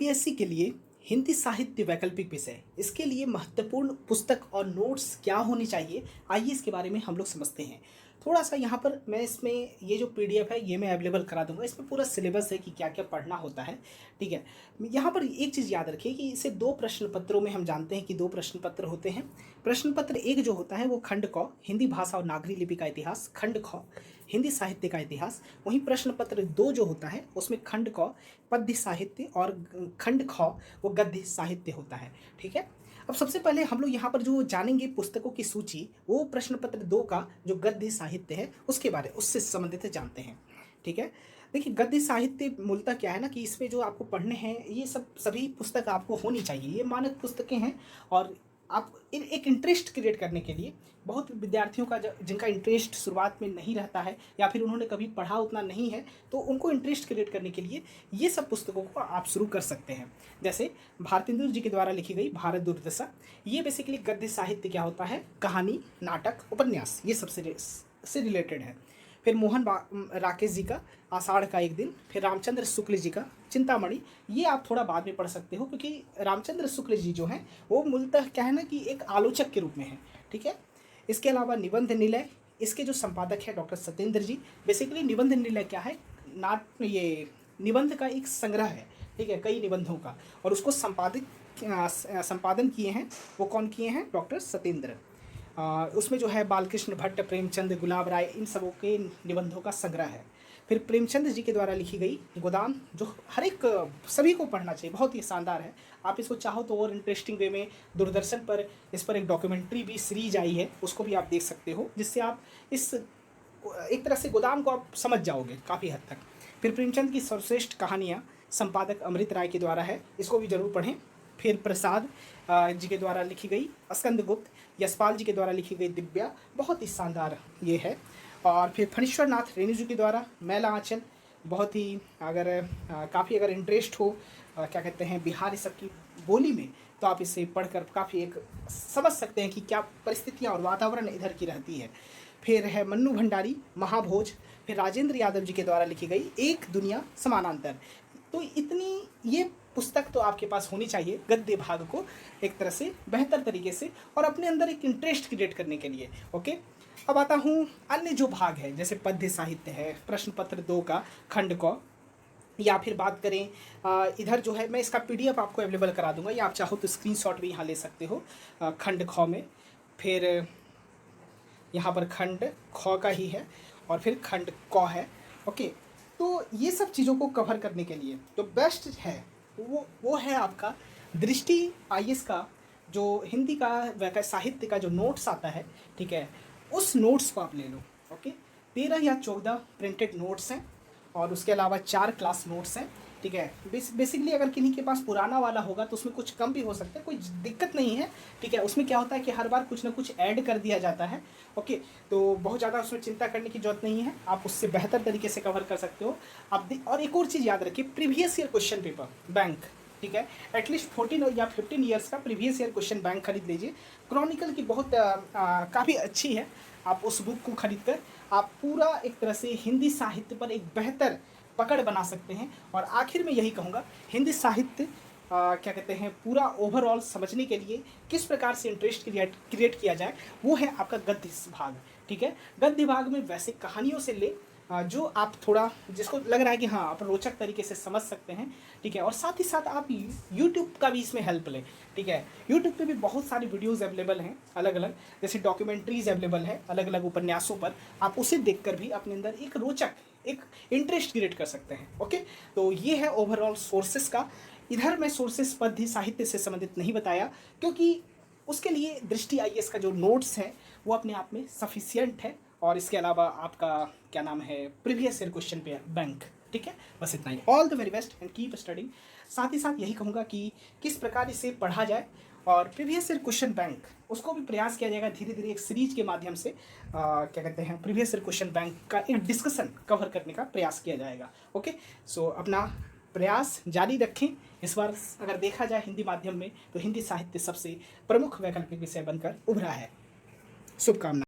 UPSC के लिए हिंदी साहित्य वैकल्पिक विषय, इसके लिए महत्वपूर्ण पुस्तक और नोट्स क्या होनी चाहिए, आइए इसके बारे में हम लोग समझते हैं। थोड़ा सा यहाँ पर मैं इसमें ये जो पीडीएफ है ये मैं अवेलेबल करा दूंगा। इसमें पूरा सिलेबस है कि क्या क्या पढ़ना होता है, ठीक है। यहाँ पर एक चीज़ याद रखिए कि इसे दो प्रश्न पत्रों में हम जानते हैं कि दो प्रश्न पत्र होते हैं। प्रश्न पत्र एक जो होता है वो खंड क हिंदी भाषा और नागरी लिपि का इतिहास, खंड ख हिंदी साहित्य का इतिहास। वहीं प्रश्न पत्र दो जो होता है उसमें खंड क पद्य साहित्य और खंड ख वो गद्य साहित्य होता है, ठीक है। अब सबसे पहले हम लोग यहाँ पर जो जानेंगे पुस्तकों की सूची, वो प्रश्न पत्र दो का जो गद्य साहित्य है उसके बारे उससे संबंधित जानते हैं, ठीक है। देखिए गद्य साहित्य मूलतः क्या है ना कि इसमें जो आपको पढ़ने हैं ये सभी पुस्तक आपको होनी चाहिए, ये मानक पुस्तकें हैं। और आप एक इंटरेस्ट क्रिएट करने के लिए बहुत विद्यार्थियों का जिनका इंटरेस्ट शुरुआत में नहीं रहता है या फिर उन्होंने कभी पढ़ा उतना नहीं है, तो उनको इंटरेस्ट क्रिएट करने के लिए ये सब पुस्तकों को आप शुरू कर सकते हैं। जैसे भारतेंदु जी के द्वारा लिखी गई भारत दुर्दशा, ये बेसिकली गद्य साहित्य क्या होता है, कहानी, नाटक, उपन्यास, ये सबसे से रिलेटेड है। फिर मोहन राकेश जी का आषाढ़ का एक दिन, फिर रामचंद्र शुक्ल जी का चिंतामणि, ये आप थोड़ा बाद में पढ़ सकते हो क्योंकि रामचंद्र शुक्ल जी जो हैं वो मूलतः क्या है ना कि एक आलोचक के रूप में है, ठीक है। इसके अलावा निबंध निलय, इसके जो संपादक है डॉक्टर सत्येंद्र जी। बेसिकली निबंध निलय क्या है, ये निबंध का एक संग्रह है, ठीक है, कई निबंधों का, और उसको संपादन किए हैं वो कौन किए हैं, डॉक्टर सत्येंद्र। उसमें जो है बालकृष्ण भट्ट, प्रेमचंद, गुलाब राय, इन सबों के निबंधों का संग्रह है। फिर प्रेमचंद जी के द्वारा लिखी गई गोदान, जो हर एक सभी को पढ़ना चाहिए, बहुत ही शानदार है। आप इसको चाहो तो और इंटरेस्टिंग वे में दूरदर्शन पर इस पर एक डॉक्यूमेंट्री भी सीरीज आई है, उसको भी आप देख सकते हो, जिससे आप इस एक तरह से गोदाम को आप समझ जाओगे काफ़ी हद तक। फिर प्रेमचंद की सर्वश्रेष्ठ कहानियाँ, संपादक अमृत राय के द्वारा है, इसको भी जरूर पढ़ें। फिर प्रसाद जी के द्वारा लिखी गई स्कंदगुप्त, यशपाल जी के द्वारा लिखी गई दिव्या, बहुत ही शानदार ये है। और फिर फणीश्वर नाथ रेणु जी के द्वारा मैला आंचल, बहुत ही काफ़ी अगर इंटरेस्ट हो क्या कहते हैं बिहार इस सब की बोली में, तो आप इसे पढ़कर काफ़ी एक समझ सकते हैं कि क्या परिस्थितियाँ और वातावरण इधर की रहती है। फिर है मन्नू भंडारी महाभोज, फिर राजेंद्र यादव जी के द्वारा लिखी गई एक दुनिया समानांतर। तो इतनी ये पुस्तक तो आपके पास होनी चाहिए गद्य भाग को एक तरह से बेहतर तरीके से और अपने अंदर एक इंटरेस्ट क्रिएट करने के लिए, ओके। अब आता हूँ अन्य जो भाग है, जैसे पद्य साहित्य है, प्रश्न पत्र दो का खंड क, या फिर बात करें इधर जो है मैं इसका पीडीएफ आपको अवेलेबल करा दूंगा, या आप चाहो तो स्क्रीनशॉट भी यहाँ ले सकते हो खंड ख में। फिर यहाँ पर खंड ख का ही है और फिर खंड क है, ओके। तो ये सब चीज़ों को कवर करने के लिए जो बेस्ट है वो है आपका दृष्टि आईएएस का जो हिंदी का साहित्य का जो नोट्स आता है, ठीक है, उस नोट्स को आप ले लो, ओके। 13 या 14 प्रिंटेड नोट्स हैं और उसके अलावा 4 क्लास नोट्स हैं, ठीक है। बेसिकली अगर किन्हीं के पास पुराना वाला होगा तो उसमें कुछ कम भी हो सकता है, कोई दिक्कत नहीं है, ठीक है। उसमें क्या होता है कि हर बार कुछ ना कुछ ऐड कर दिया जाता है, ओके। तो बहुत ज़्यादा उसमें चिंता करने की जरूरत नहीं है, आप उससे बेहतर तरीके से कवर कर सकते हो आप। और एक और चीज़ याद रखिए, previous year question paper bank, ठीक है, एटलीस्ट 14 या 15 ईयर्स का प्रीवियस ईयर क्वेश्चन बैंक खरीद लीजिए। क्रॉनिकल की बहुत काफ़ी अच्छी है, आप उस बुक को खरीद कर आप पूरा एक तरह से हिंदी साहित्य पर एक बेहतर पकड़ बना सकते हैं। और आखिर में यही कहूँगा, हिंदी साहित्य क्या कहते हैं पूरा ओवरऑल समझने के लिए किस प्रकार से इंटरेस्ट क्रिएट किया जाए, वो है आपका गद्य भाग, ठीक है। गद्य भाग में वैसे कहानियों से ले जो आप थोड़ा जिसको लग रहा है कि हाँ आप रोचक तरीके से समझ सकते हैं, ठीक है। और साथ ही साथ आप यूट्यूब का भी इसमें हेल्प लें, ठीक है। यूट्यूब पे भी बहुत सारी वीडियोस अवेलेबल हैं अलग अलग, जैसे डॉक्यूमेंट्रीज अवेलेबल है अलग अलग उपन्यासों पर, आप उसे देखकर भी अपने अंदर एक रोचक एक इंटरेस्ट क्रिएट कर सकते हैं, ओके। तो ये है ओवरऑल सोर्सेस का। इधर मैं सोर्सेस पद्य साहित्य से संबंधित नहीं बताया क्योंकि उसके लिए दृष्टि आईएएस का जो नोट्स है वो अपने आप में सफिशियंट है। और इसके अलावा आपका क्या नाम है प्रीवियस ईयर क्वेश्चन पे बैंक, ठीक है। बस इतना ही। All the very best and keep studying. साथ ही साथ यही कहूँगा कि किस प्रकार इसे पढ़ा जाए और प्रीवियस ईयर क्वेश्चन बैंक उसको भी प्रयास किया जाएगा धीरे धीरे एक सीरीज के माध्यम से क्या कहते हैं प्रीवियस ईयर क्वेश्चन बैंक का एक डिस्कशन कवर करने का प्रयास किया जाएगा, ओके। सो अपना प्रयास जारी रखें। इस बार अगर देखा जाए हिंदी माध्यम में तो हिंदी साहित्य सबसे प्रमुख वैकल्पिक विषय बनकर उभरा है। शुभकामनाएं।